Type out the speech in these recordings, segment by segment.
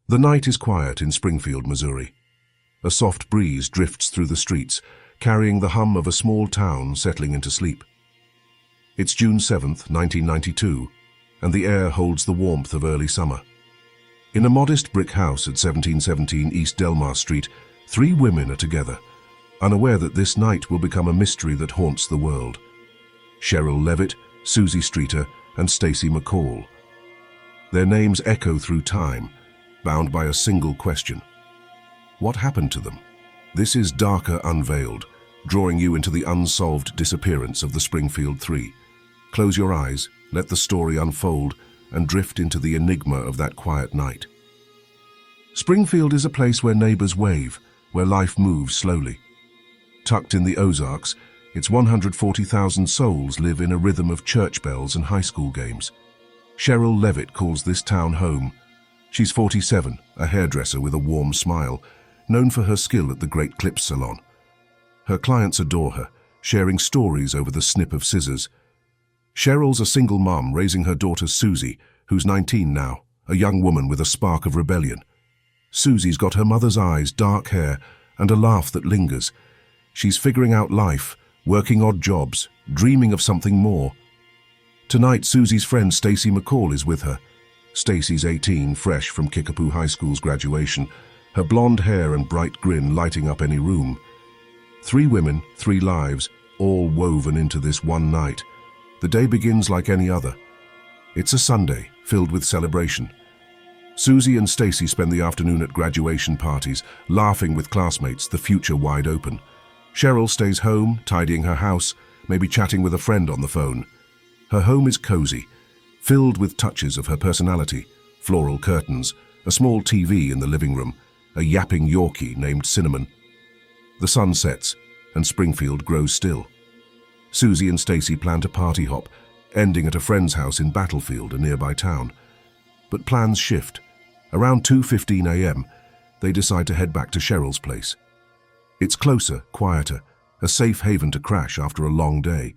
The night is quiet in Springfield, Missouri. A soft breeze drifts through the streets, carrying the hum of a small town settling into sleep. It's June 7th, 1992, and the air holds the warmth of early summer. In a modest brick house at 1717 East Delmar Street, three women are together, unaware that this night will become a mystery that haunts the world. Cheryl Levitt, Susie Streeter, and Stacy McCall. Their names echo through time, bound by a single question. What happened to them? This is Darker Unveiled, drawing you into the unsolved disappearance of the Springfield Three. Close your eyes, let the story unfold, and drift into the enigma of that quiet night. Springfield is a place where neighbors wave, where life moves slowly. Tucked in the Ozarks, its 140,000 souls live in a rhythm of church bells and high school games. Cheryl Levitt calls this town home. She's 47, a hairdresser with a warm smile, known for her skill at the Great Clips Salon. Her clients adore her, sharing stories over the snip of scissors. Cheryl's a single mom raising her daughter Susie, who's 19 now, a young woman with a spark of rebellion. Susie's got her mother's eyes, dark hair, and a laugh that lingers. She's figuring out life, working odd jobs, dreaming of something more. Tonight, Susie's friend Stacy McCall is with her. Stacy's 18, fresh from Kickapoo High School's graduation, her blonde hair and bright grin lighting up any room. Three women, three lives, all woven into this one night. The day begins like any other. It's a Sunday, filled with celebration. Susie and Stacy spend the afternoon at graduation parties, laughing with classmates, the future wide open. Cheryl stays home, tidying her house, maybe chatting with a friend on the phone. Her home is cozy, filled with touches of her personality, floral curtains, a small TV in the living room, a yapping Yorkie named Cinnamon. The sun sets, and Springfield grows still. Susie and Stacy plan to party hop, ending at a friend's house in Battlefield, a nearby town. But plans shift. Around 2:15 a.m., they decide to head back to Cheryl's place. It's closer, quieter, a safe haven to crash after a long day.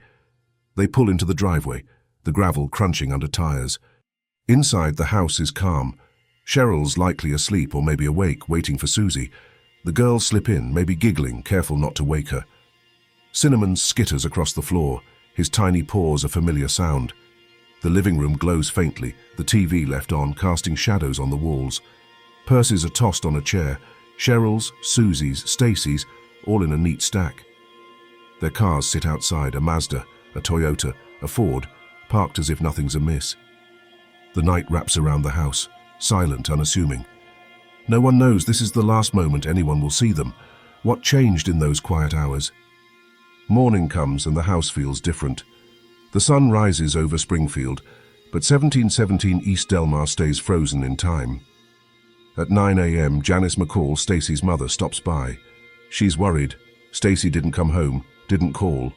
They pull into the driveway, the gravel crunching under tires. Inside, the house is calm. Cheryl's likely asleep or maybe awake, waiting for Susie. The girls slip in, maybe giggling, careful not to wake her. Cinnamon skitters across the floor, his tiny paws a familiar sound. The living room glows faintly, the TV left on, casting shadows on the walls. Purses are tossed on a chair, Cheryl's, Susie's, Stacy's, all in a neat stack. Their cars sit outside, a Mazda, a Toyota, a Ford, parked as if nothing's amiss. The night wraps around the house, silent, unassuming. No one knows this is the last moment anyone will see them. What changed in those quiet hours? Morning comes and the house feels different. The sun rises over Springfield, but 1717 East Delmar stays frozen in time. At 9 a.m., Janice McCall, Stacy's mother, stops by. She's worried. Stacy didn't come home, didn't call.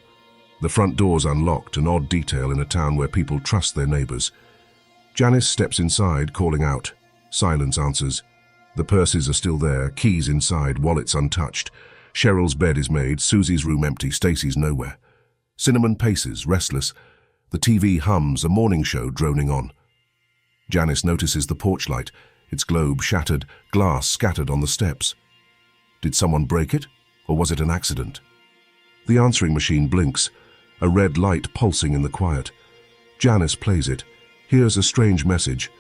The front door's unlocked, an odd detail in a town where people trust their neighbors. Janice steps inside, calling out. Silence answers. The purses are still there, keys inside, wallets untouched. Cheryl's bed is made, Susie's room empty, Stacy's nowhere. Cinnamon paces, restless. The TV hums, a morning show droning on. Janice notices the porch light, its globe shattered, glass scattered on the steps. Did someone break it, or was it an accident? The answering machine blinks, a red light pulsing in the quiet. Janice plays it, hears a strange message.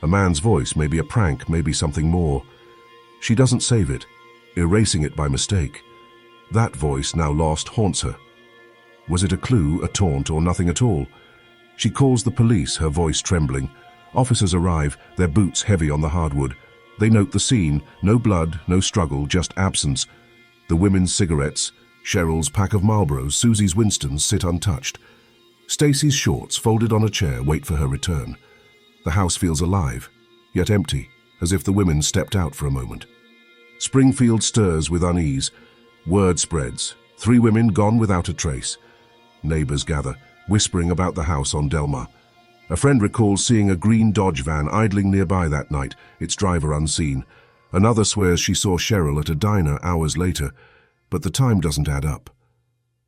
A man's voice, maybe a prank, maybe something more. She doesn't save it, erasing it by mistake. That voice, now lost, haunts her. Was it a clue, a taunt, or nothing at all? She calls the police, her voice trembling. Officers arrive, their boots heavy on the hardwood. They note the scene, no blood, no struggle, just absence. The women's cigarettes, Cheryl's pack of Marlboros, Susie's Winstons sit untouched. Stacy's shorts, folded on a chair, wait for her return. The house feels alive, yet empty, as if the women stepped out for a moment. Springfield stirs with unease. Word spreads. Three women gone without a trace. Neighbors gather, whispering about the house on Delmar. A friend recalls seeing a green Dodge van idling nearby that night, its driver unseen. Another swears she saw Cheryl at a diner hours later, but the time doesn't add up.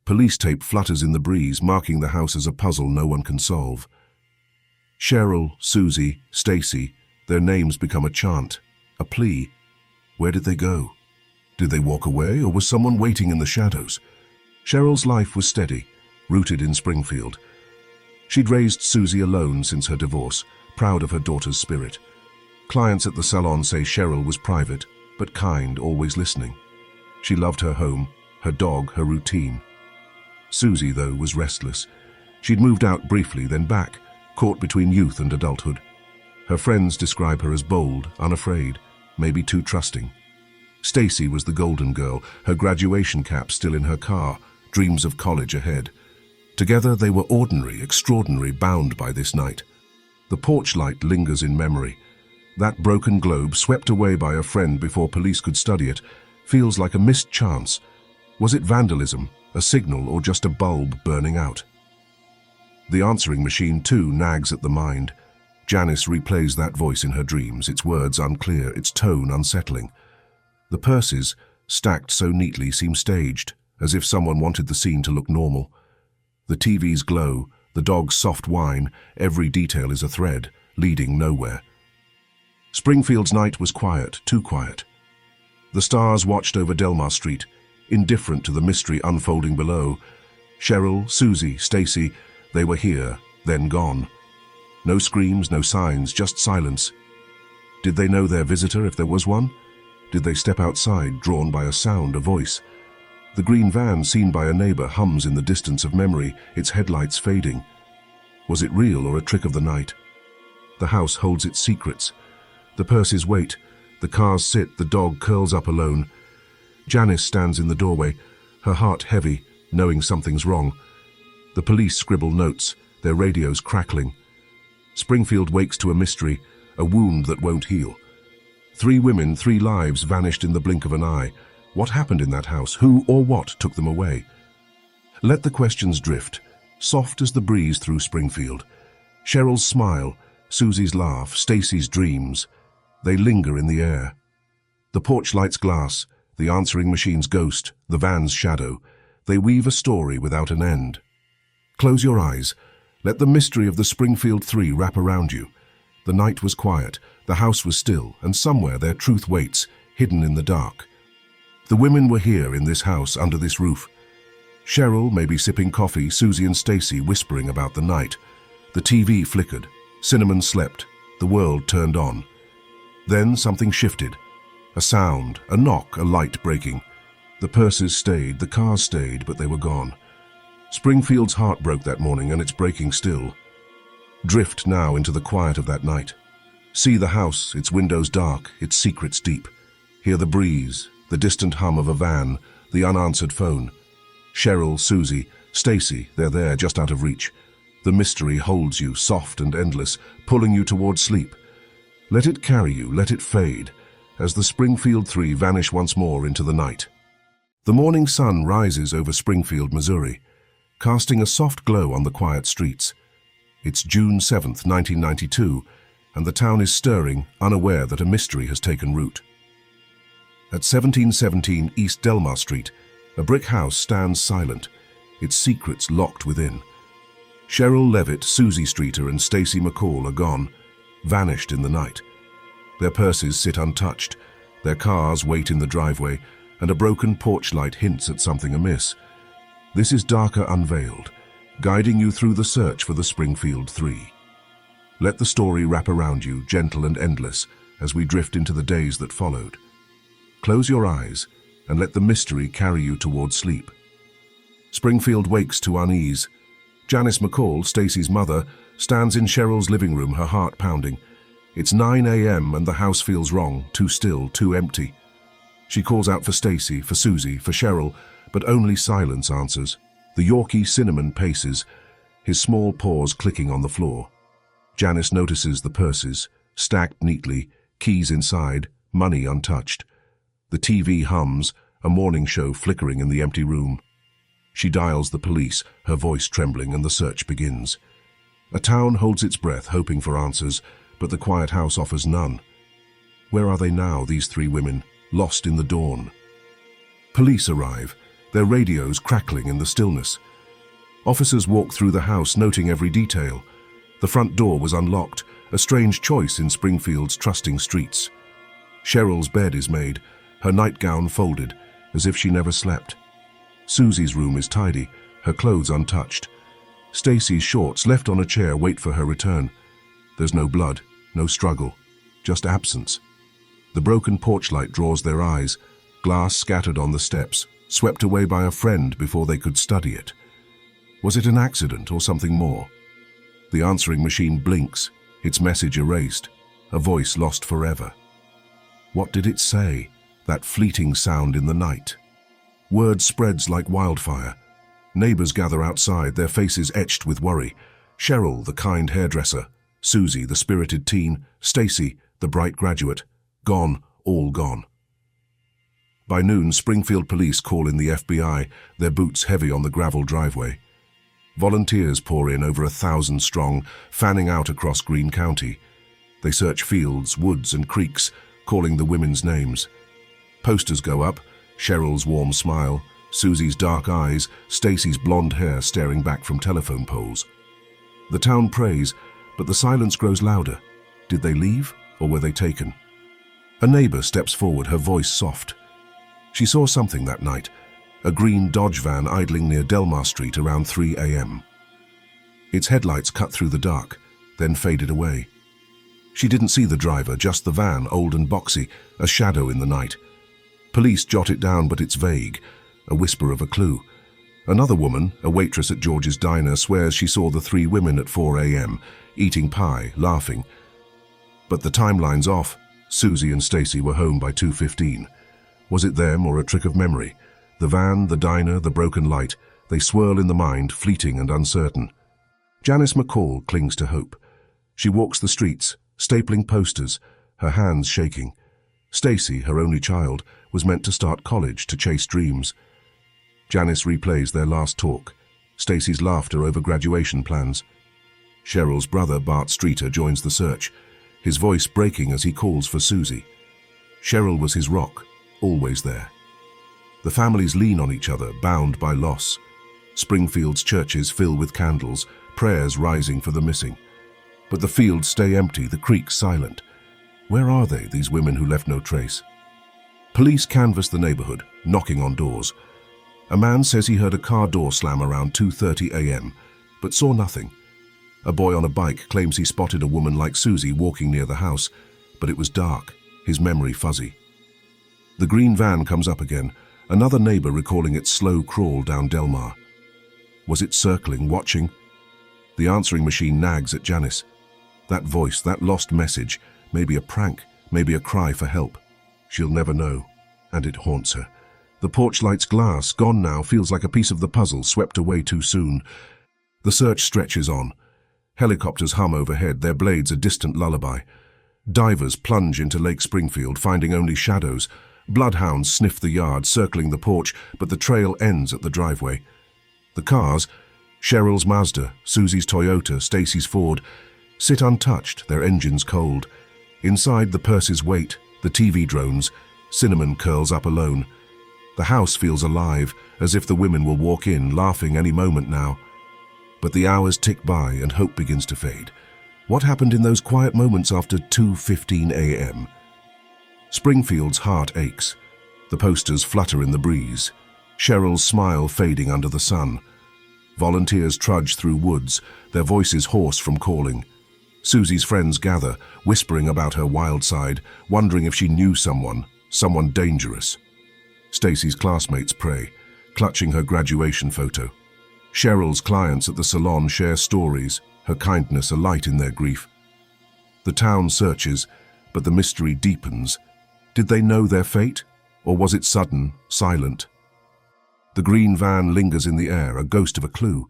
Police tape flutters in the breeze, marking the house as a puzzle no one can solve. Cheryl, Susie, Stacy, their names become a chant. A plea. Where did they go? Did they walk away, or was someone waiting in the shadows? Cheryl's life was steady, rooted in Springfield. She'd raised Susie alone since her divorce, proud of her daughter's spirit. Clients at the salon say Cheryl was private, but kind, always listening. She loved her home, her dog, her routine. Susie, though, was restless. She'd moved out briefly, then back, caught between youth and adulthood. Her friends describe her as bold, unafraid, maybe too trusting. Stacy was the golden girl, her graduation cap still in her car, dreams of college ahead. Together they were ordinary, extraordinary, bound by this night. The porch light lingers in memory. That broken globe, swept away by a friend before police could study it, feels like a missed chance. Was it vandalism, a signal, or just a bulb burning out? The answering machine, too, nags at the mind. Janice replays that voice in her dreams, its words unclear, its tone unsettling. The purses, stacked so neatly, seem staged, as if someone wanted the scene to look normal. The TV's glow, the dog's soft whine, every detail is a thread, leading nowhere. Springfield's night was quiet, too quiet. The stars watched over Delmar Street, indifferent to the mystery unfolding below. Cheryl, Susie, Stacy, they were here, then gone. No screams, no signs, just silence. Did they know their visitor, if there was one? Did they step outside, drawn by a sound, a voice? The green van, seen by a neighbor, hums in the distance of memory, its headlights fading. Was it real or a trick of the night? The house holds its secrets. The purses wait, the cars sit, the dog curls up alone. Janice stands in the doorway, her heart heavy, knowing something's wrong. The police scribble notes, their radios crackling. Springfield wakes to a mystery, a wound that won't heal. 3 women, 3 lives vanished in the blink of an eye. What happened in that house? Who or what took them away? Let the questions drift, soft as the breeze through Springfield. Cheryl's smile, Susie's laugh, Stacy's dreams. They linger in the air. The porch light's glass, the answering machine's ghost, the van's shadow. They weave a story without an end. Close your eyes. Let the mystery of the Springfield 3 wrap around you. The night was quiet, the house was still, and somewhere their truth waits, hidden in the dark. The women were here in this house, under this roof. Cheryl may be sipping coffee, Susie and Stacy whispering about the night. The TV flickered. Cinnamon slept. The world turned on. Then something shifted. A sound, a knock, a light breaking. The purses stayed, the cars stayed, but they were gone. Springfield's heart broke that morning, and it's breaking still. Drift now into the quiet of that night. See the house, its windows dark, its secrets deep. Hear the breeze, the distant hum of a van, the unanswered phone. Cheryl, Susie, Stacy, they're there, just out of reach. The mystery holds you, soft and endless, pulling you towards sleep. Let it carry you, let it fade, as the Springfield 3 vanish once more into the night. The morning sun rises over Springfield, Missouri, casting a soft glow on the quiet streets. It's June 7th, 1992, and the town is stirring, unaware that a mystery has taken root. At 1717 East Delmar Street, a brick house stands silent, its secrets locked within. Cheryl Levitt, Susie Streeter, and Stacy McCall are gone, vanished in the night. Their purses sit untouched, their cars wait in the driveway, and a broken porch light hints at something amiss. This is Darker Unveiled, guiding you through the search for the Springfield 3. Let the story wrap around you, gentle and endless, as we drift into the days that followed. Close your eyes and let the mystery carry you towards sleep. Springfield wakes to unease. Janice McCall, Stacy's mother, stands in Cheryl's living room, her heart pounding. It's 9 a.m. and the house feels wrong, too still, too empty. She calls out for Stacy, for Susie, for Cheryl, but only silence answers. The Yorkie Cinnamon paces, his small paws clicking on the floor. Janice notices the purses, stacked neatly, keys inside, money untouched. The TV hums, a morning show flickering in the empty room. She dials the police, her voice trembling, and the search begins. A town holds its breath, hoping for answers, but the quiet house offers none. Where are they now, these 3 women, lost in the dawn? Police arrive, their radios crackling in the stillness. Officers walk through the house, noting every detail. The front door was unlocked, a strange choice in Springfield's trusting streets. Cheryl's bed is made, her nightgown folded, as if she never slept. Susie's room is tidy, her clothes untouched. Stacy's shorts left on a chair wait for her return. There's no blood, no struggle, just absence. The broken porch light draws their eyes, glass scattered on the steps, swept away by a friend before they could study it. Was it an accident or something more? The answering machine blinks, its message erased, a voice lost forever. What did it say, that fleeting sound in the night? Word spreads like wildfire. Neighbors gather outside, their faces etched with worry. Cheryl, the kind hairdresser, Susie, the spirited teen, Stacy, the bright graduate, gone, all gone. By noon, Springfield police call in the FBI, their boots heavy on the gravel driveway. Volunteers pour in, over 1,000 strong, fanning out across Greene County. They search fields, woods, and creeks, calling the women's names. Posters go up, Cheryl's warm smile, Susie's dark eyes, Stacy's blonde hair staring back from telephone poles. The town prays, but the silence grows louder. Did they leave, or were they taken? A neighbor steps forward, her voice soft. She saw something that night, a green Dodge van idling near Delmar Street around 3 a.m. Its headlights cut through the dark, then faded away. She didn't see the driver, just the van, old and boxy, a shadow in the night. Police jot it down, but it's vague, a whisper of a clue. Another woman, a waitress at George's diner, swears she saw the 3 women at 4 a.m., eating pie, laughing. But the timeline's off. Susie and Stacy were home by 2:15. Was it them or a trick of memory? The van, the diner, the broken light, they swirl in the mind, fleeting and uncertain. Janice McCall clings to hope. She walks the streets, stapling posters, her hands shaking. Stacy, her only child, was meant to start college, to chase dreams. Janice replays their last talk, Stacy's laughter over graduation plans. Cheryl's brother, Bart Streeter, joins the search, his voice breaking as he calls for Susie. Cheryl was his rock, always there. The families lean on each other, bound by loss. Springfield's churches fill with candles, prayers rising for the missing. But the fields stay empty, the creeks silent. Where are they, these women who left no trace? Police canvass the neighborhood, knocking on doors. A man says he heard a car door slam around 2:30 a.m., but saw nothing. A boy on a bike claims he spotted a woman like Susie walking near the house, but it was dark, his memory fuzzy. The green van comes up again, another neighbor recalling its slow crawl down Delmar. Was it circling, watching? The answering machine nags at Janice. That voice, that lost message, maybe a prank, maybe a cry for help. She'll never know, and it haunts her. The porch light's glass, gone now, feels like a piece of the puzzle swept away too soon. The search stretches on. Helicopters hum overhead, their blades a distant lullaby. Divers plunge into Lake Springfield, finding only shadows. Bloodhounds sniff the yard, circling the porch, but the trail ends at the driveway. The cars, Cheryl's Mazda, Susie's Toyota, Stacy's Ford, sit untouched, their engines cold. Inside, the purses wait, the TV drones. Cinnamon curls up alone. The house feels alive, as if the women will walk in, laughing any moment now. But the hours tick by and hope begins to fade. What happened in those quiet moments after 2:15 a.m.? Springfield's heart aches. The posters flutter in the breeze. Cheryl's smile fading under the sun. Volunteers trudge through woods, their voices hoarse from calling. Susie's friends gather, whispering about her wild side, wondering if she knew someone dangerous. Stacy's classmates pray, clutching her graduation photo. Cheryl's clients at the salon share stories, her kindness a light in their grief. The town searches, but the mystery deepens. Did they know their fate, or was it sudden, silent? The green van lingers in the air, a ghost of a clue.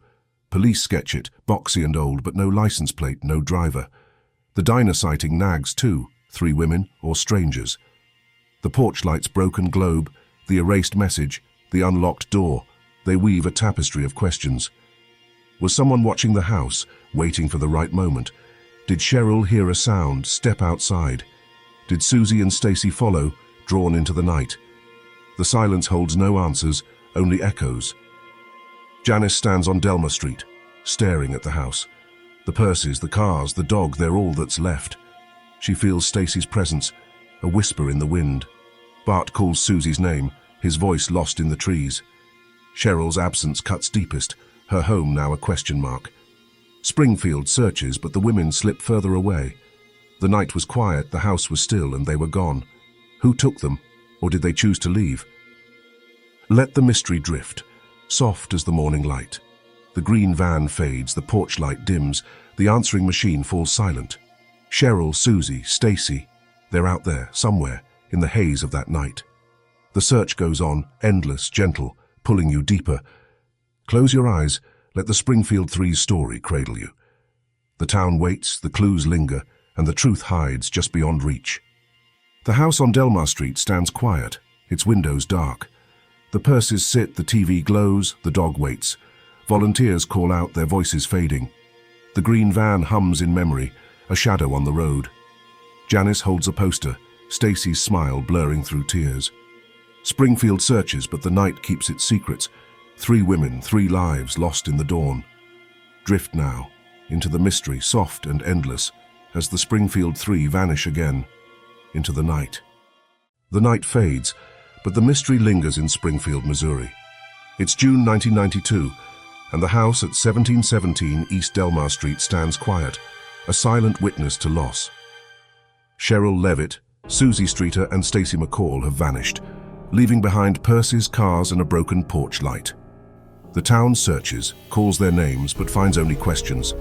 Police sketch it, boxy and old, but no license plate, no driver. The diner sighting nags too, 3 women or strangers. The porch light's broken globe, the erased message, the unlocked door, they weave a tapestry of questions. Was someone watching the house, waiting for the right moment? Did Cheryl hear a sound, step outside? Did Susie and Stacy follow, drawn into the night? The silence holds no answers, only echoes. Janice stands on Delmar Street, staring at the house. The purses, the cars, the dog, they're all that's left. She feels Stacy's presence, a whisper in the wind. Bart calls Susie's name, his voice lost in the trees. Cheryl's absence cuts deepest, her home now a question mark. Springfield searches, but the women slip further away. The night was quiet, the house was still, and they were gone. Who took them, or did they choose to leave? Let the mystery drift, soft as the morning light. The green van fades, the porch light dims, the answering machine falls silent. Cheryl, Susie, Stacy, they're out there, somewhere, in the haze of that night. The search goes on, endless, gentle, pulling you deeper. Close your eyes, let the Springfield Three's story cradle you. The town waits, the clues linger, and the truth hides just beyond reach. The house on Delmar Street stands quiet, its windows dark. The purses sit, the TV glows, the dog waits. Volunteers call out, their voices fading. The green van hums in memory, a shadow on the road. Janice holds a poster, Stacy's smile blurring through tears. Springfield searches, but the night keeps its secrets. 3 women, 3 lives lost in the dawn. Drift now, into the mystery, soft and endless, as the Springfield Three vanish again, into the night. The night fades, but the mystery lingers in Springfield, Missouri. It's June 1992, and the house at 1717 East Delmar Street stands quiet, a silent witness to loss. Cheryl Levitt, Susie Streeter, and Stacy McCall have vanished, leaving behind purses, cars, and a broken porch light. The town searches, calls their names, but finds only questions.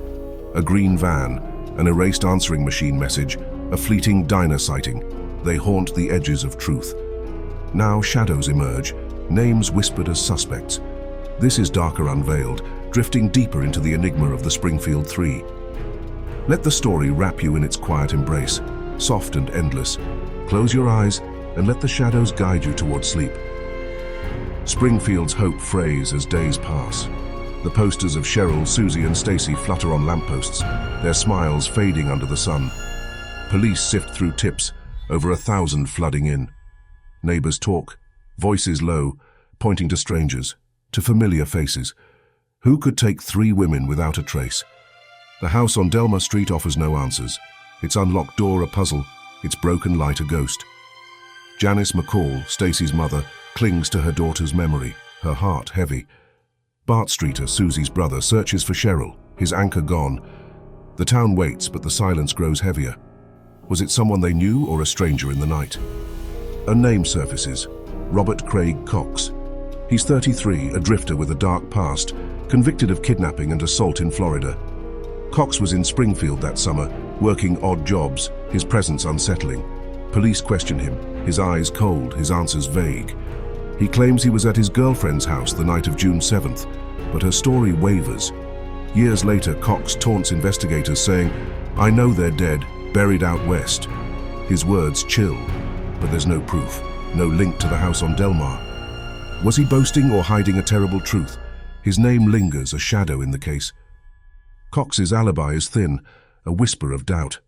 A green van, an erased answering machine message, a fleeting diner sighting. They haunt the edges of truth. Now shadows emerge, names whispered as suspects. This is Darker Unveiled, drifting deeper into the enigma of the Springfield Three. Let the story wrap you in its quiet embrace, soft and endless. Close your eyes and let the shadows guide you toward sleep. Springfield's hope frays as days pass. The posters of Cheryl, Susie, and Stacy flutter on lampposts, their smiles fading under the sun. Police sift through tips, over 1,000 flooding in. Neighbors talk, voices low, pointing to strangers, to familiar faces. Who could take 3 women without a trace? The house on Delmar Street offers no answers. Its unlocked door a puzzle, its broken light a ghost. Janice McCall, Stacy's mother, clings to her daughter's memory, her heart heavy. Bart Streeter, Susie's brother, searches for Cheryl, his anchor gone. The town waits, but the silence grows heavier. Was it someone they knew or a stranger in the night? A name surfaces, Robert Craig Cox. He's 33, a drifter with a dark past, convicted of kidnapping and assault in Florida. Cox was in Springfield that summer, working odd jobs, his presence unsettling. Police question him, his eyes cold, his answers vague. He claims he was at his girlfriend's house the night of June 7th, but her story wavers. Years later, Cox taunts investigators saying, "I know they're dead, buried out west." His words chill, but there's no proof, no link to the house on Delmar. Was he boasting or hiding a terrible truth? His name lingers, a shadow in the case. Cox's alibi is thin, a whisper of doubt.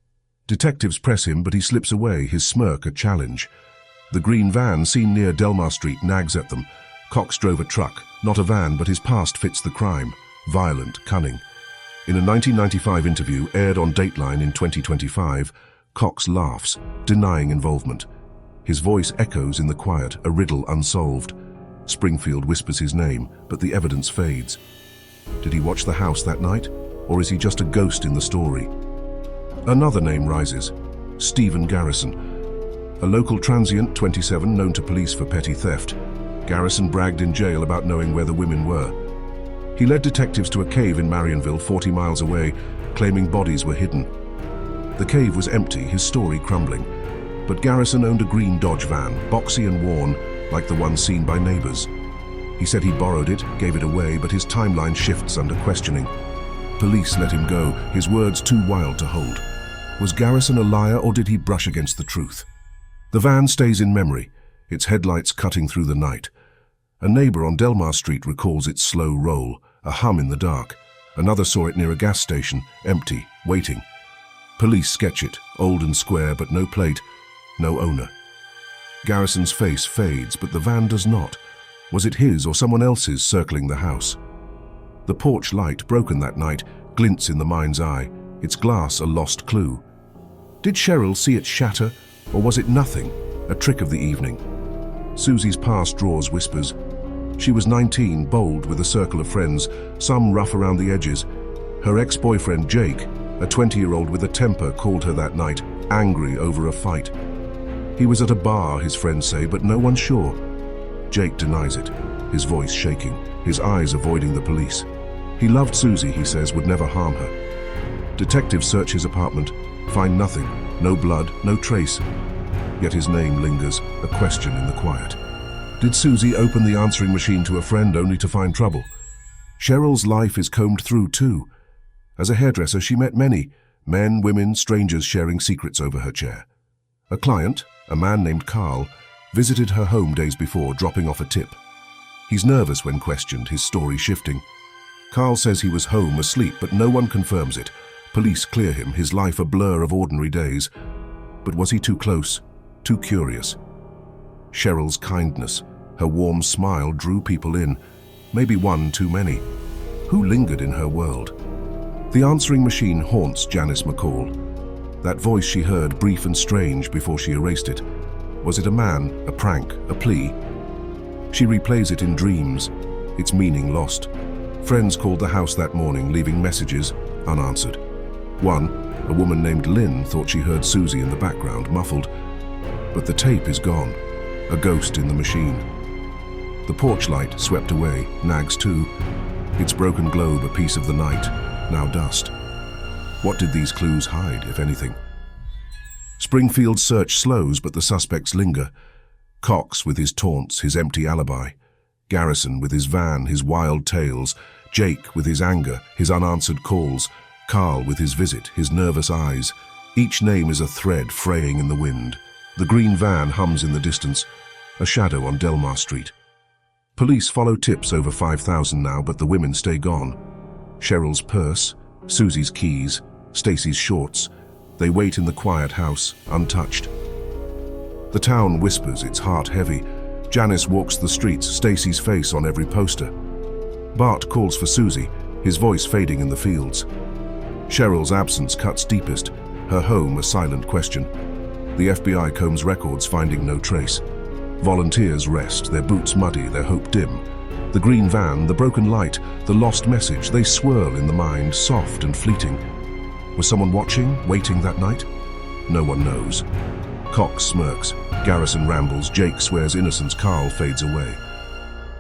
Detectives press him, but he slips away, his smirk a challenge. The green van seen near Delmar Street nags at them. Cox drove a truck, not a van, but his past fits the crime. Violent, cunning. In a 1995 interview aired on Dateline in 2025, Cox laughs, denying involvement. His voice echoes in the quiet, a riddle unsolved. Springfield whispers his name, but the evidence fades. Did he watch the house that night, or is he just a ghost in the story? Another name rises, Stephen Garrison. A local transient, 27, known to police for petty theft. Garrison bragged in jail about knowing where the women were. He led detectives to a cave in Marionville, 40 miles away, claiming bodies were hidden. The cave was empty, his story crumbling. But Garrison owned a green Dodge van, boxy and worn, like the one seen by neighbors. He said he borrowed it, gave it away, but his timeline shifts under questioning. Police let him go, his words too wild to hold. Was Garrison a liar, or did he brush against the truth? The van stays in memory, its headlights cutting through the night. A neighbor on Delmar Street recalls its slow roll, a hum in the dark. Another saw it near a gas station, empty, waiting. Police sketch it, old and square, but no plate, no owner. Garrison's face fades, but the van does not. Was it his or someone else's circling the house? The porch light, broken that night, glints in the mind's eye, its glass a lost clue. Did Cheryl see it shatter, Or was it nothing, a trick of the evening? Susie's past draws whispers. She was 19, bold with a circle of friends, some rough around the edges. Her ex-boyfriend Jake, a 20-year-old with a temper, called her that night, angry over a fight. He was at a bar, his friends say, but no one's sure. Jake denies it, his voice shaking, his eyes avoiding the police. He loved Susie, he says, would never harm her. Detectives search his apartment, find nothing, no blood, no trace. Yet his name lingers, a question in the quiet. Did Susie open the answering machine to a friend only to find trouble? Cheryl's life is combed through too. As a hairdresser, she met many, men, women, strangers sharing secrets over her chair. A client, a man named Carl, visited her home days before, dropping off a tip. He's nervous when questioned, his story shifting. Carl says he was home asleep, but no one confirms it. Police clear him, his life a blur of ordinary days. But was he too close, too curious? Cheryl's kindness, her warm smile drew people in, maybe one too many. Who lingered in her world? The answering machine haunts Janice McCall. That voice she heard, brief and strange, before she erased it. Was it a man, a prank, a plea? She replays it in dreams, its meaning lost. Friends called the house that morning, leaving messages unanswered. One, a woman named Lynn, thought she heard Susie in the background, muffled. But the tape is gone, a ghost in the machine. The porch light swept away, nags too, its broken globe a piece of the night, now dust. What did these clues hide, if anything? Springfield's search slows, but the suspects linger. Cox with his taunts, his empty alibi. Garrison with his van, his wild tales. Jake with his anger, his unanswered calls. Carl with his visit, his nervous eyes. Each name is a thread fraying in the wind. The green van hums in the distance, a shadow on Delmar Street. Police follow tips over 5,000 now, but the women stay gone. Cheryl's purse, Susie's keys, Stacy's shorts. They wait in the quiet house, untouched. The town whispers, its heart heavy. Janice walks the streets, Stacy's face on every poster. Bart calls for Susie, his voice fading in the fields. Cheryl's absence cuts deepest, her home a silent question. The FBI combs records, finding no trace. Volunteers rest, their boots muddy, their hope dim. The green van, the broken light, the lost message, they swirl in the mind, soft and fleeting. Was someone watching, waiting that night? No one knows. Cox smirks, Garrison rambles, Jake swears innocence, Carl fades away.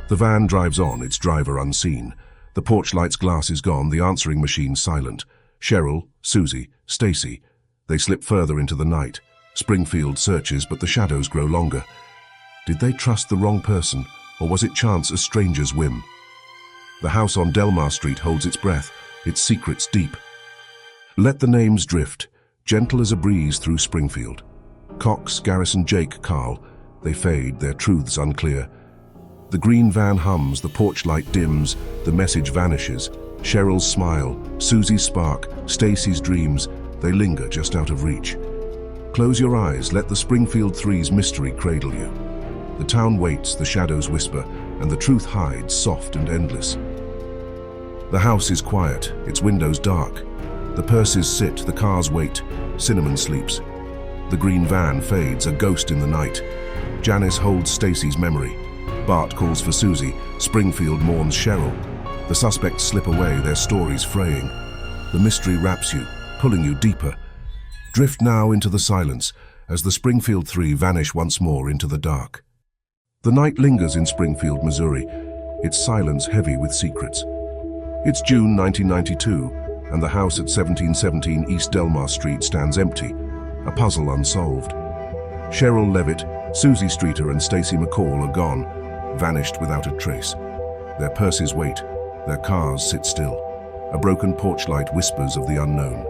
The van drives on, its driver unseen. The porch light's glass is gone, the answering machine silent. Cheryl, Susie, Stacy. They slip further into the night. Springfield searches, but the shadows grow longer. Did they trust the wrong person, or was it chance, a stranger's whim? The house on Delmar Street holds its breath, its secrets deep. Let the names drift, gentle as a breeze through Springfield. Cox, Garrison, Jake, Carl. They fade, their truths unclear. The green van hums, the porch light dims, the message vanishes. Cheryl's smile, Susie's spark, Stacy's dreams, they linger just out of reach. Close your eyes, let the Springfield Three's mystery cradle you. The town waits, the shadows whisper, and the truth hides, soft and endless. The house is quiet, its windows dark. The purses sit, the cars wait, Cinnamon sleeps. The green van fades, a ghost in the night. Janice holds Stacy's memory. Bart calls for Susie, Springfield mourns Cheryl. The suspects slip away, their stories fraying. The mystery wraps you, pulling you deeper. Drift now into the silence, as the Springfield Three vanish once more into the dark. The night lingers in Springfield, Missouri, its silence heavy with secrets. It's June 1992, and the house at 1717 East Delmar Street stands empty, a puzzle unsolved. Cheryl Levitt, Susie Streeter and Stacy McCall are gone, vanished without a trace. Their purses wait, their cars sit still. A broken porch light whispers of the unknown.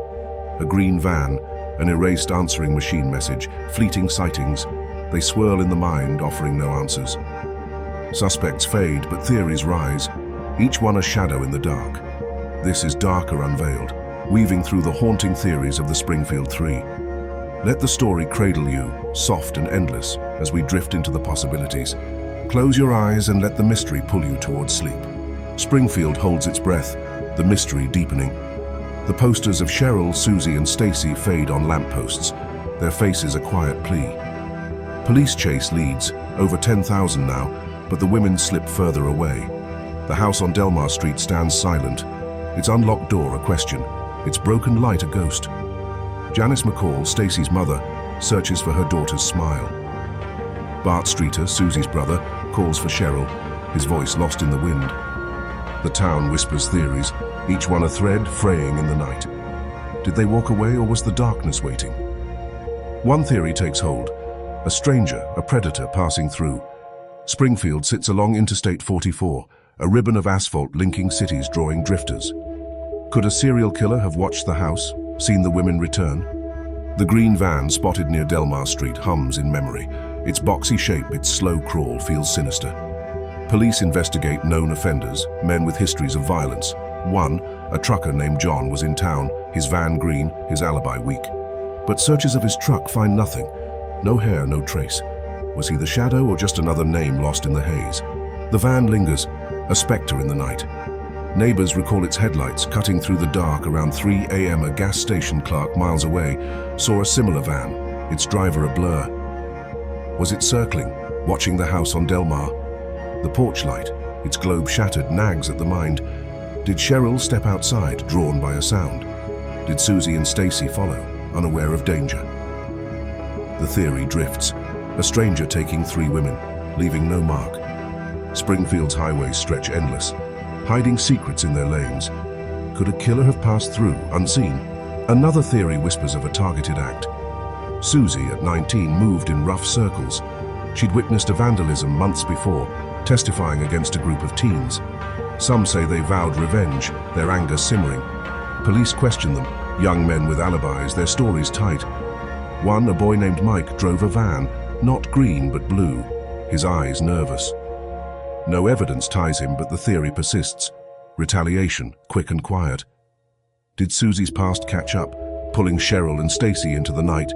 A green van, an erased answering machine message, fleeting sightings. They swirl in the mind, offering no answers. Suspects fade, but theories rise, each one a shadow in the dark. This is Darker Unveiled, weaving through the haunting theories of the Springfield Three. Let the story cradle you, soft and endless, as we drift into the possibilities. Close your eyes and let the mystery pull you towards sleep. Springfield holds its breath, the mystery deepening. The posters of Cheryl, Susie and Stacy fade on lampposts. their faces a quiet plea. Police chase leads, over 10,000 now, but the women slip further away. The house on Delmar Street stands silent, its unlocked door a question, its broken light a ghost. Janice McCall, Stacy's mother, searches for her daughter's smile. Bart Streeter, Susie's brother, calls for Cheryl, his voice lost in the wind. The town whispers theories, each one a thread fraying in the night. Did they walk away, or was the darkness waiting? One theory takes hold. A stranger, a predator passing through. Springfield sits along Interstate 44, a ribbon of asphalt linking cities drawing drifters. Could a serial killer have watched the house, seen the women return? The green van spotted near Delmar Street hums in memory. Its boxy shape, its slow crawl feels sinister. Police investigate known offenders, men with histories of violence. One, a trucker named John, was in town, his van green, his alibi weak. But searches of his truck find nothing. No hair, no trace. Was he the shadow or just another name lost in the haze? The van lingers, a specter in the night. Neighbors recall its headlights cutting through the dark around 3 a.m. A gas station clerk miles away saw a similar van, its driver a blur. Was it circling, watching the house on Delmar? The porch light, its globe shattered, nags at the mind. Did Cheryl step outside, drawn by a sound? Did Susie and Stacy follow, unaware of danger? The theory drifts, a stranger taking 3 women, leaving no mark. Springfield's highways stretch endless, hiding secrets in their lanes. Could a killer have passed through, unseen? Another theory whispers of a targeted act. Susie, at 19, moved in rough circles. She'd witnessed a vandalism months before, testifying against a group of teens. Some say they vowed revenge, their anger simmering. Police question them, young men with alibis, their stories tight. One, a boy named Mike, drove a van, not green but blue, his eyes nervous. No evidence ties him, but the theory persists. Retaliation, quick and quiet. Did Susie's past catch up, pulling Cheryl and Stacy into the night?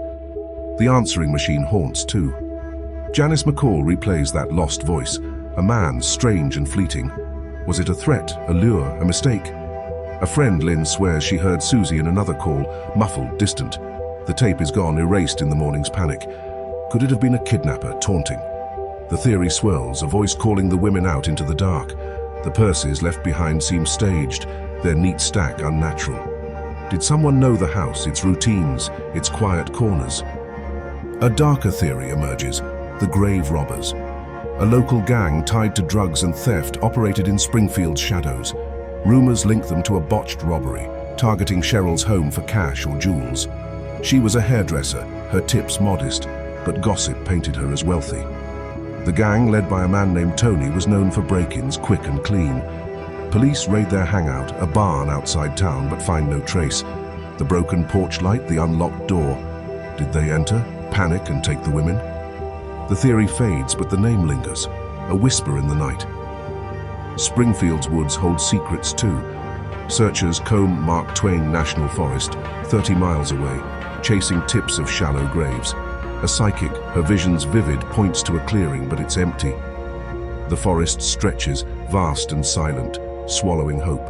The answering machine haunts too. Janice McCall replays that lost voice, a man strange and fleeting. Was it a threat, a lure, a mistake? A friend, Lynn, swears she heard Susie in another call, muffled, distant. The tape is gone, erased in the morning's panic. Could it have been a kidnapper, taunting? The theory swirls, a voice calling the women out into the dark. The purses left behind seem staged, their neat stack unnatural. Did someone know the house, its routines, its quiet corners? A darker theory emerges, the grave robbers. A local gang tied to drugs and theft operated in Springfield's shadows. Rumors link them to a botched robbery, targeting Cheryl's home for cash or jewels. She was a hairdresser, her tips modest, but gossip painted her as wealthy. The gang, led by a man named Tony, was known for break-ins, quick and clean. Police raid their hangout, a barn outside town, but find no trace. The broken porch light, the unlocked door. Did they enter, panic and take the women? The theory fades, but the name lingers, a whisper in the night. Springfield's woods hold secrets too. Searchers comb Mark Twain National Forest, 30 miles away, chasing tips of shallow graves. A psychic, her visions vivid, points to a clearing, but it's empty. The forest stretches, vast and silent, swallowing hope.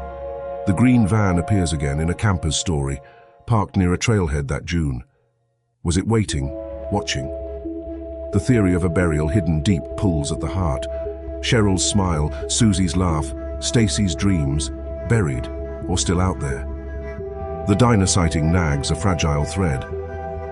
The green van appears again in a camper's story, parked near a trailhead that June. Was it waiting, watching? The theory of a burial hidden deep pulls at the heart. Cheryl's smile, Susie's laugh, Stacy's dreams, buried or still out there. The diner sighting nags a fragile thread.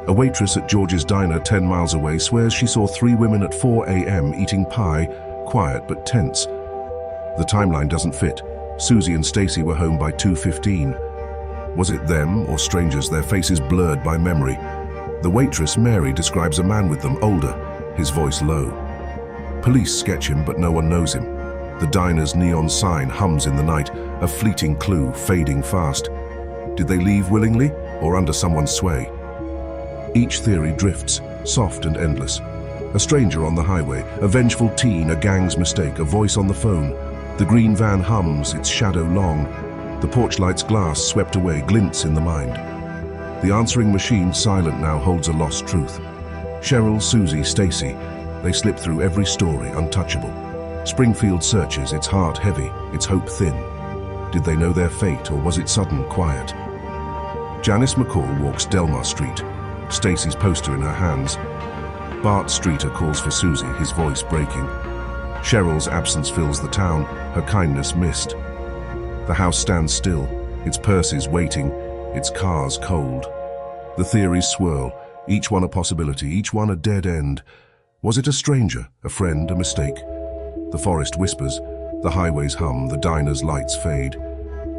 A waitress at George's Diner 10 miles away swears she saw 3 women at 4 a.m. eating pie, quiet but tense. The timeline doesn't fit. Susie and Stacy were home by 2:15. Was it them or strangers, their faces blurred by memory? The waitress, Mary, describes a man with them, older, his voice low. Police sketch him, but no one knows him. The diner's neon sign hums in the night, a fleeting clue, fading fast. Did they leave willingly or under someone's sway? Each theory drifts, soft and endless. A stranger on the highway, a vengeful teen, a gang's mistake, a voice on the phone. The green van hums, its shadow long. The porch light's glass swept away, glints in the mind. The answering machine, silent now, holds a lost truth. Cheryl, Susie, Stacy, they slip through every story, untouchable. Springfield searches, its heart heavy, its hope thin. Did they know their fate, or was it sudden, quiet? Janice McCall walks Delmar Street, Stacy's poster in her hands. Bart Streeter calls for Susie, his voice breaking. Cheryl's absence fills the town, her kindness missed. The house stands still, its purses waiting, its cars cold. The theories swirl, each one a possibility, each one a dead end. Was it a stranger, a friend, a mistake? The forest whispers, the highways hum, the diner's lights fade.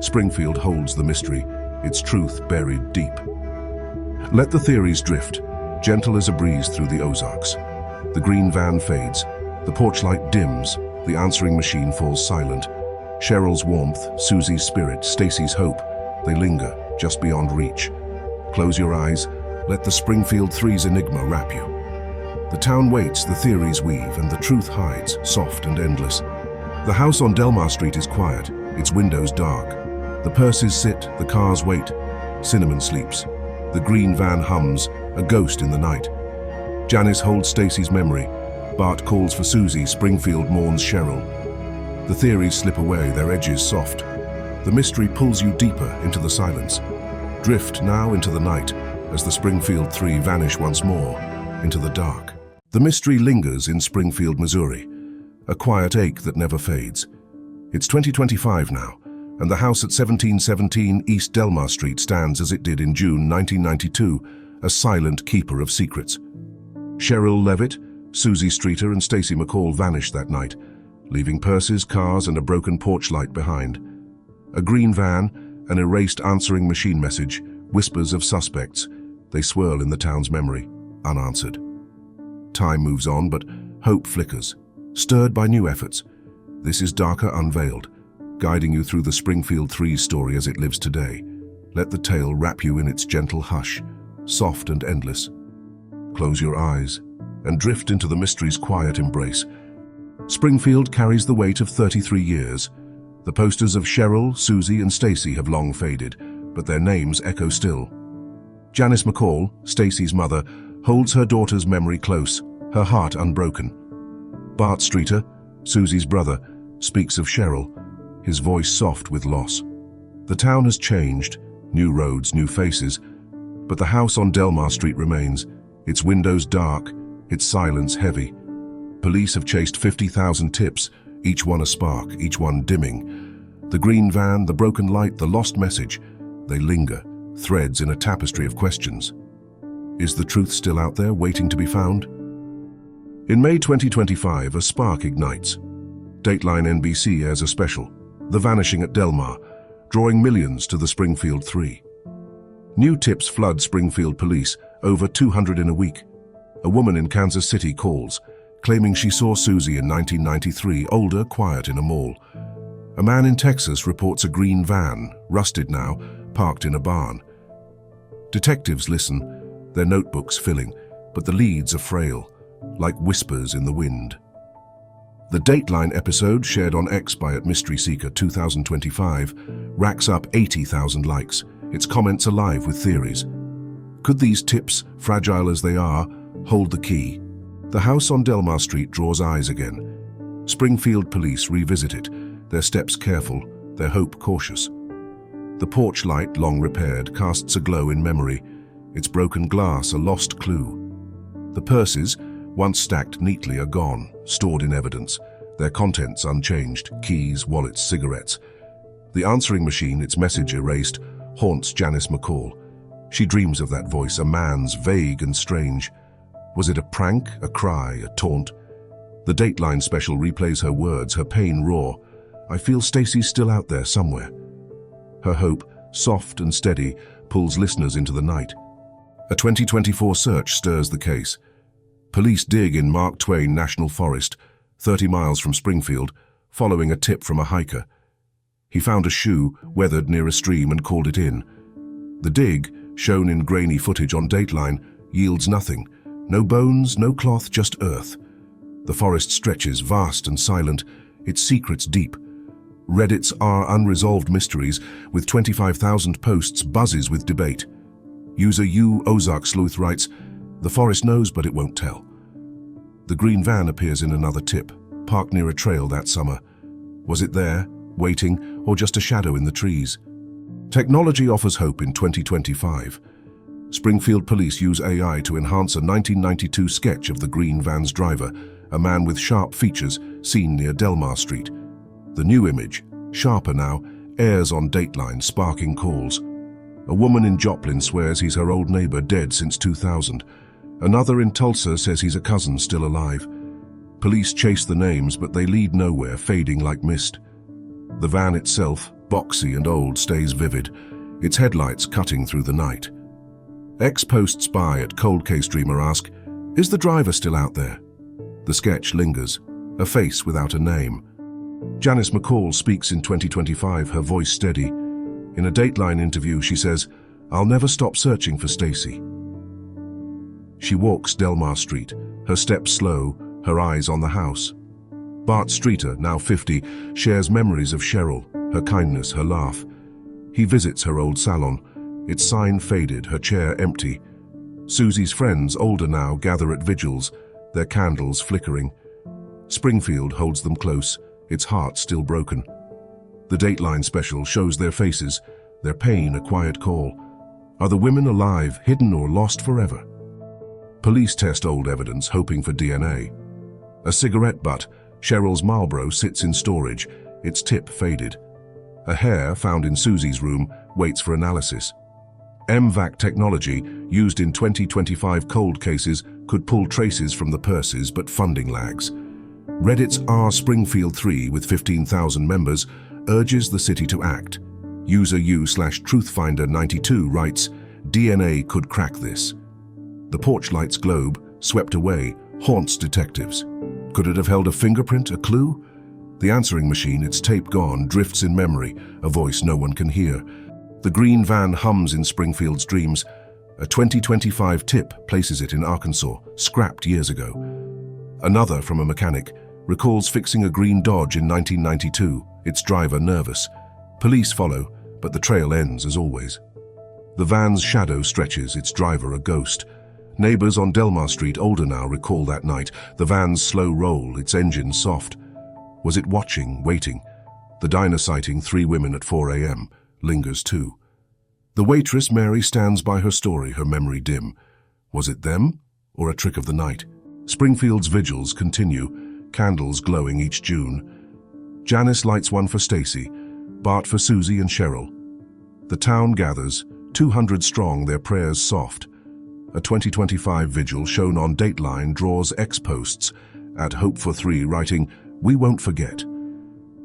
Springfield holds the mystery, its truth buried deep. Let the theories drift, gentle as a breeze through the Ozarks. The green van fades, the porch light dims, the answering machine falls silent. Cheryl's warmth, Susie's spirit, Stacy's hope, they linger just beyond reach. Close your eyes, let the Springfield 3's enigma wrap you. The town waits, the theories weave, and the truth hides, soft and endless. The house on Delmar Street is quiet, its windows dark. The purses sit, the cars wait. Cinnamon sleeps. The green van hums, a ghost in the night. Janice holds Stacy's memory. Bart calls for Susie, Springfield mourns Cheryl. The theories slip away, their edges soft. The mystery pulls you deeper into the silence. Drift now into the night, as the Springfield 3 vanish once more, into the dark. The mystery lingers in Springfield, Missouri, a quiet ache that never fades. It's 2025 now, and the house at 1717 East Delmar Street stands as it did in June 1992, a silent keeper of secrets. Cheryl Levitt, Susie Streeter and Stacy McCall vanished that night, leaving purses, cars and a broken porch light behind. A green van, an erased answering machine message, whispers of suspects. They swirl in the town's memory, unanswered. Time moves on, but hope flickers, stirred by new efforts. This is Darker Unveiled, guiding you through the Springfield 3's story as it lives today. Let the tale wrap you in its gentle hush, soft and endless. Close your eyes and drift into the mystery's quiet embrace. Springfield carries the weight of 33 years. The posters of Cheryl, Susie and Stacy have long faded, but their names echo still. Janice McCall, Stacy's mother, holds her daughter's memory close, her heart unbroken. Bart Streeter, Susie's brother, speaks of Cheryl, his voice soft with loss. The town has changed, new roads, new faces, but the house on Delmar Street remains, its windows dark, its silence heavy. Police have chased 50,000 tips, each one a spark, each one dimming. The green van, the broken light, the lost message, they linger, threads in a tapestry of questions. Is the truth still out there, waiting to be found? In May 2025, a spark ignites. Dateline NBC airs a special, The Vanishing at Delmar, drawing millions to the Springfield 3. New tips flood Springfield police, over 200 in a week. A woman in Kansas City calls, claiming she saw Susie in 1993, older, quiet in a mall. A man in Texas reports a green van, rusted now, parked in a barn. Detectives listen, their notebooks filling, but the leads are frail, like whispers in the wind. The Dateline episode, shared on X by @MysterySeeker 2025, racks up 80,000 likes, its comments alive with theories. Could these tips, fragile as they are, hold the key? The house on Delmar Street draws eyes again. Springfield police revisit it, their steps careful, their hope cautious. The porch light, long repaired, casts a glow in memory, its broken glass a lost clue. The purses, once stacked neatly, are gone, stored in evidence, their contents unchanged, keys, wallets, cigarettes. The answering machine, its message erased, haunts Janice McCall. She dreams of that voice, a man's, vague and strange. Was it a prank, a cry, a taunt? The Dateline special replays her words, her pain raw. I feel Stacy's still out there somewhere. Her hope, soft and steady, pulls listeners into the night. A 2024 search stirs the case. Police dig in Mark Twain National Forest, 30 miles from Springfield, following a tip from a hiker. He found a shoe, weathered near a stream, and called it in. The dig, shown in grainy footage on Dateline, yields nothing. No bones, no cloth, just earth. The forest stretches, vast and silent, its secrets deep. Reddit's are unresolved mysteries, with 25,000 posts, buzzes with debate. User U Ozark Sleuth writes, "The forest knows, but it won't tell." The green van appears in another tip, parked near a trail that summer. Was it there, waiting, or just a shadow in the trees? Technology offers hope in 2025. Springfield police use AI to enhance a 1992 sketch of the green van's driver, a man with sharp features seen near Delmar Street. The new image, sharper now, airs on Dateline, sparking calls. A woman in Joplin swears he's her old neighbor dead since 2000. Another in Tulsa says he's a cousin still alive. Police chase the names, but they lead nowhere, fading like mist. The van itself, boxy and old, stays vivid, its headlights cutting through the night. Ex-Post spy at Cold Case Dreamer ask, "Is the driver still out there?" The sketch lingers, a face without a name. Janice McCall speaks in 2025, her voice steady. In a Dateline interview, she says, "I'll never stop searching for Stacy." She walks Delmar Street, her steps slow, her eyes on the house. Bart Streeter, now 50, shares memories of Cheryl, her kindness, her laugh. He visits her old salon, its sign faded, her chair empty. Susie's friends, older now, gather at vigils, their candles flickering. Springfield holds them close, its heart still broken. The Dateline special shows their faces, their pain a quiet call. Are the women alive, hidden or lost forever? Police test old evidence, hoping for DNA. A cigarette butt, Cheryl's Marlboro, sits in storage, its tip faded. A hair found in Susie's room waits for analysis. MVAC technology, used in 2025 cold cases, could pull traces from the purses, but funding lags. Reddit's r/Springfield 3, with 15,000 members, urges the city to act. User U/Truthfinder92 writes, "DNA could crack this." The porch light's globe, swept away, haunts detectives. Could it have held a fingerprint, a clue? The answering machine, its tape gone, drifts in memory, a voice no one can hear. The green van hums in Springfield's dreams. A 2025 tip places it in Arkansas, scrapped years ago. Another, from a mechanic, recalls fixing a green Dodge in 1992, its driver nervous. Police follow, but the trail ends as always. The van's shadow stretches, its driver a ghost. Neighbors on Delmar Street, older now, recall that night, the van's slow roll, its engine soft. Was it watching, waiting? The diner sighting, 3 women at 4 a.m., lingers too. The waitress, Mary, stands by her story, her memory dim. Was it them, or a trick of the night? Springfield's vigils continue, candles glowing each June. Janice lights one for Stacy, Bart for Susie and Cheryl. The town gathers, 200 strong, their prayers soft. A 2025 vigil shown on Dateline draws ex-posts at Hope for 3, writing, "We won't forget."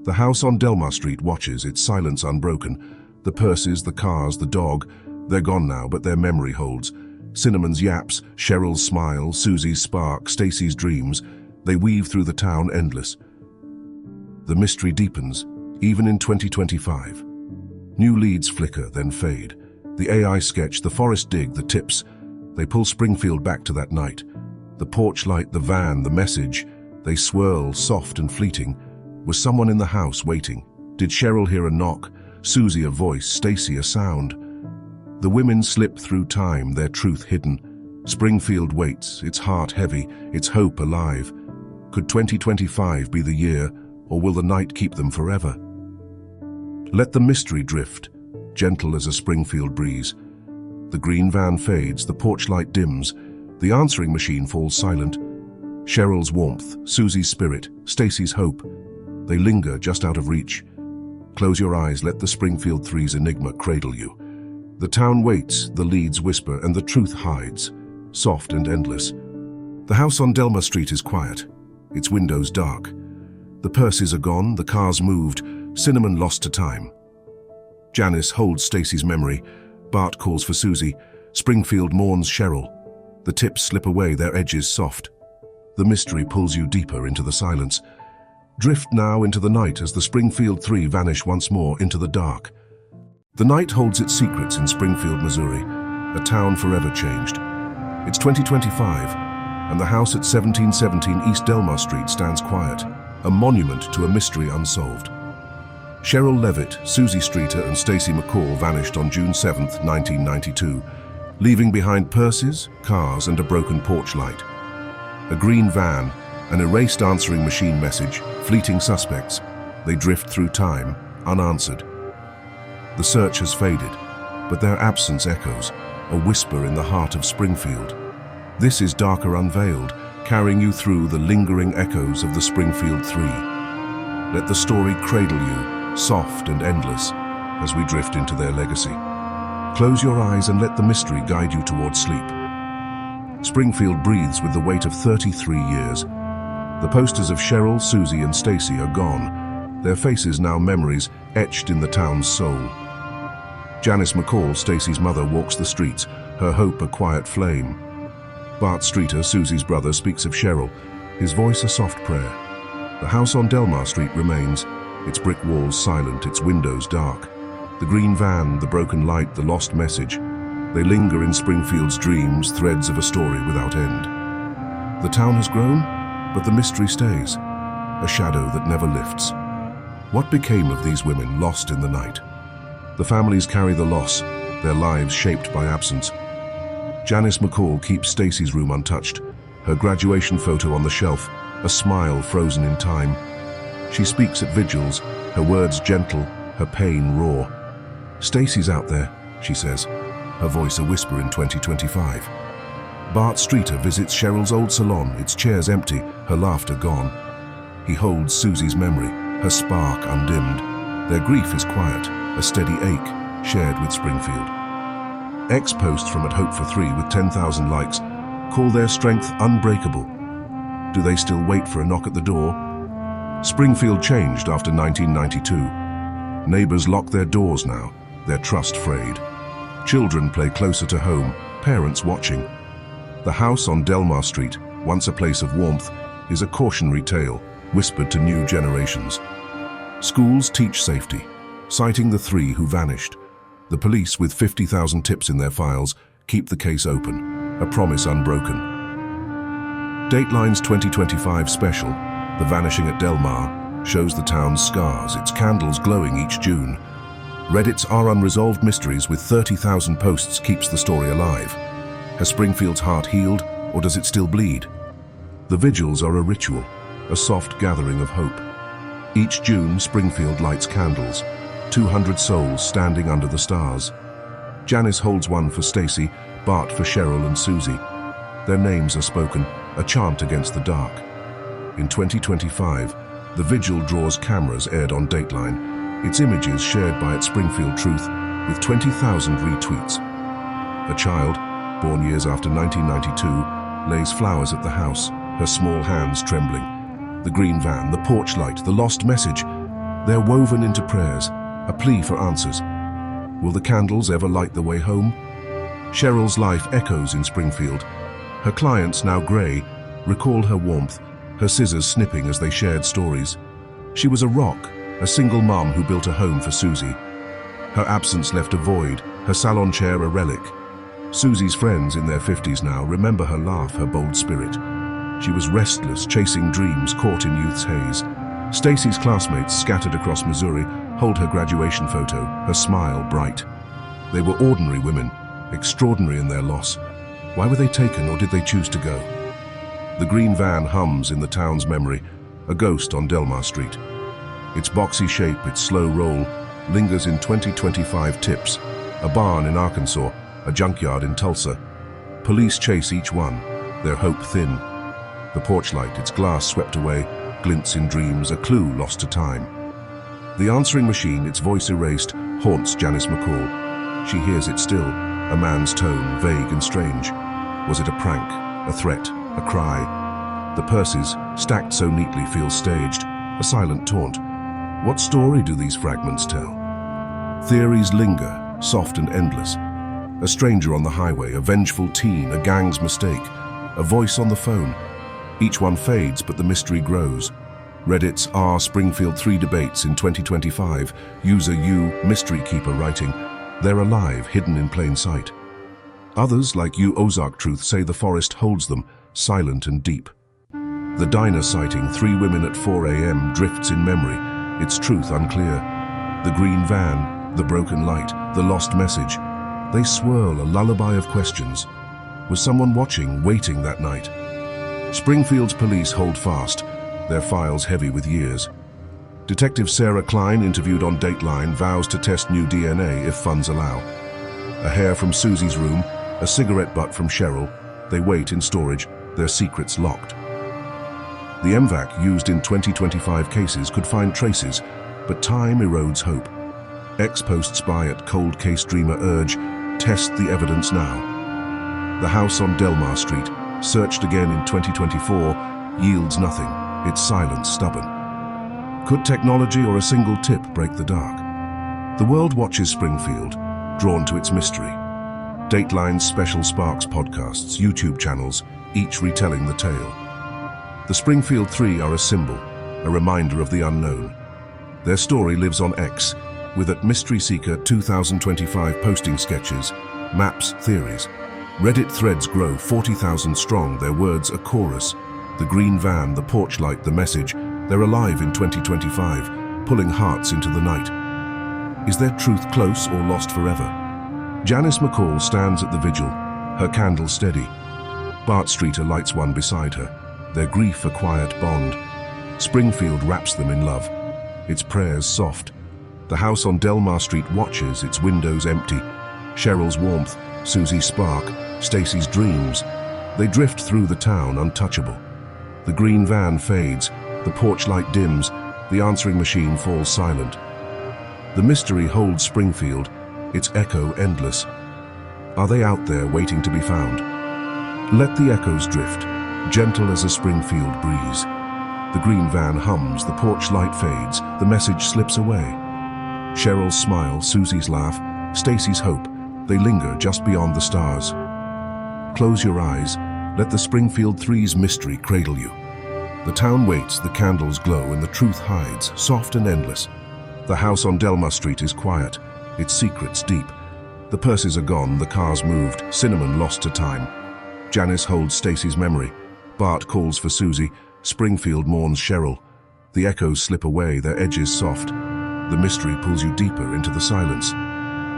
The house on Delmar Street watches, its silence unbroken. The purses, the cars, the dog, they're gone now, but their memory holds. Cinnamon's yaps, Cheryl's smile, Susie's spark, Stacy's dreams, they weave through the town endless. The mystery deepens, even in 2025. New leads flicker, then fade. The AI sketch, the forest dig, the tips, they pull Springfield back to that night. The porch light, the van, the message, they swirl, soft and fleeting. Was someone in the house waiting? Did Cheryl hear a knock? Susie a voice, Stacy a sound? The women slip through time, their truth hidden. Springfield waits, its heart heavy, its hope alive. Could 2025 be the year, or will the night keep them forever? Let the mystery drift, gentle as a Springfield breeze. The green van fades, the porch light dims, the answering machine falls silent. Cheryl's warmth, Susie's spirit, Stacy's hope, they linger just out of reach. Close your eyes, let the Springfield 3's enigma cradle you. The town waits, the leads whisper, and the truth hides, soft and endless. The house on Delmar Street is quiet, its windows dark. The purses are gone, the cars moved, Cinnamon lost to time. Janice holds Stacy's memory, Bart calls for Susie, Springfield mourns Cheryl. The tips slip away, their edges soft. The mystery pulls you deeper into the silence. Drift now into the night as the Springfield 3 vanish once more into the dark. The night holds its secrets in Springfield, Missouri, a town forever changed. It's 2025, and the house at 1717 East Delmar Street stands quiet, a monument to a mystery unsolved. Cheryl Levitt, Susie Streeter, and Stacy McCall vanished on June 7, 1992, leaving behind purses, cars, and a broken porch light. A green van, an erased answering machine message, fleeting suspects. They drift through time, unanswered. The search has faded, but their absence echoes. a whisper in the heart of Springfield. This is Darker Unveiled, carrying you through the lingering echoes of the Springfield 3. Let the story cradle you, soft and endless, as we drift into their legacy. Close your eyes and let the mystery guide you towards sleep. Springfield breathes with the weight of 33 years. The posters of Cheryl, Susie and Stacy are gone, their faces now memories etched in the town's soul. Janice McCall, Stacy's mother, walks the streets, her hope a quiet flame. Bart Streeter, Susie's brother, speaks of Cheryl, his voice a soft prayer. The house on Delmar Street remains, its brick walls silent, its windows dark. The green van, the broken light, the lost message, they linger in Springfield's dreams, threads of a story without end. The town has grown, but the mystery stays, a shadow that never lifts. What became of these women lost in the night? The families carry the loss, their lives shaped by absence. Janice McCall keeps Stacy's room untouched, her graduation photo on the shelf, a smile frozen in time. She speaks at vigils, her words gentle, her pain raw. Stacy's out there, she says, her voice a whisper in 2025. Bart Streeter visits Cheryl's old salon, its chairs empty, her laughter gone. He holds Susie's memory, her spark undimmed. Their grief is quiet, a steady ache, shared with Springfield. Posts from At Hope for 3 with 10,000 likes call their strength unbreakable. Do they still wait for a knock at the door? Springfield changed after 1992. Neighbors lock their doors now, their trust frayed. Children play closer to home, parents watching. The house on Delmar Street, once a place of warmth, is a cautionary tale, whispered to new generations. Schools teach safety, citing the 3 who vanished. The police, with 50,000 tips in their files, keep the case open, a promise unbroken. Dateline's 2025 special, The Vanishing at Delmar, shows the town's scars, its candles glowing each June. Reddit's Our Unresolved Mysteries with 30,000 posts keeps the story alive. Has Springfield's heart healed, or does it still bleed? The vigils are a ritual, a soft gathering of hope. Each June, Springfield lights candles, 200 souls standing under the stars. Janice holds one for Stacy, Bart for Cheryl and Susie. Their names are spoken, a chant against the dark. In 2025, the vigil draws cameras aired on Dateline, its images shared by its Springfield Truth with 20,000 retweets. A child, born years after 1992, lays flowers at the house, her small hands trembling. The green van, the porch light, the lost message, they're woven into prayers, a plea for answers. Will the candles ever light the way home? Cheryl's life echoes in Springfield. Her clients, now grey, recall her warmth, her scissors snipping as they shared stories. She was a rock, a single mom who built a home for Susie. Her absence left a void, her salon chair a relic. Susie's friends, in their 50s now, remember her laugh, her bold spirit. She was restless, chasing dreams caught in youth's haze. Stacy's classmates, scattered across Missouri, hold her graduation photo, her smile bright. They were ordinary women, extraordinary in their loss. Why were they taken, or did they choose to go? The green van hums in the town's memory, a ghost on Delmar Street. Its boxy shape, its slow roll, lingers in 2025 tips, a barn in Arkansas, a junkyard in Tulsa. Police chase each one, their hope thin. The porch light, its glass swept away, glints in dreams, a clue lost to time. The answering machine, its voice erased, haunts Janice McCall. She hears it still, a man's tone, vague and strange. Was it a prank, a threat, a cry? The purses, stacked so neatly, feel staged, a silent taunt. What story do these fragments tell? Theories linger, soft and endless. A stranger on the highway, a vengeful teen, a gang's mistake, a voice on the phone. Each one fades, but the mystery grows. Reddit's R Springfield 3 debates in 2025, user U Mystery Keeper writing, they're alive, hidden in plain sight. Others, like U Ozark Truth, say the forest holds them, silent and deep. The diner sighting, 3 women at 4 a.m., drifts in memory, its truth unclear. The green van, the broken light, the lost message, they swirl a lullaby of questions. Was someone watching, waiting that night? Springfield's police hold fast, their files heavy with years. Detective Sarah Klein, interviewed on Dateline, vows to test new DNA if funds allow. A hair from Susie's room, a cigarette butt from Cheryl. They wait in storage, their secrets locked. The MVAC used in 2025 cases could find traces, but time erodes hope. Ex-post spy at Cold Case Dreamer urge, test the evidence now. The house on Delmar Street, searched again in 2024, yields nothing, its silence stubborn. Could technology or a single tip break the dark? The world watches Springfield, drawn to its mystery. Dateline's Special Sparks podcasts, YouTube channels, each retelling the tale. The Springfield Three are a symbol, a reminder of the unknown. Their story lives on X, with at Mystery Seeker 2025 posting sketches, maps, theories. Reddit threads grow 40,000 strong, their words a chorus. The green van, the porch light, the message, they're alive in 2025, pulling hearts into the night. Is their truth close or lost forever? Janice McCall stands at the vigil, her candle steady. Bart Streeter lights one beside her, their grief a quiet bond. Springfield wraps them in love, its prayers soft. The house on Delmar Street watches, its windows empty. Cheryl's warmth, Susie's spark, Stacy's dreams. They drift through the town untouchable. The green van fades, the porch light dims, the answering machine falls silent. The mystery holds Springfield, its echo endless. Are they out there waiting to be found? Let the echoes drift, gentle as a Springfield breeze. The green van hums, the porch light fades, the message slips away. Cheryl's smile, Susie's laugh, Stacy's hope, they linger just beyond the stars. Close your eyes, let the Springfield Three's mystery cradle you. The town waits, the candles glow, and the truth hides, soft and endless. The house on Delmar Street is quiet, its secrets deep. The purses are gone, the cars moved, Cinnamon lost to time. Janice holds Stacy's memory. Bart calls for Susie, Springfield mourns Cheryl. The echoes slip away, their edges soft. The mystery pulls you deeper into the silence.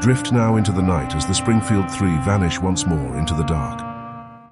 Drift now into the night as the Springfield Three vanish once more into the dark.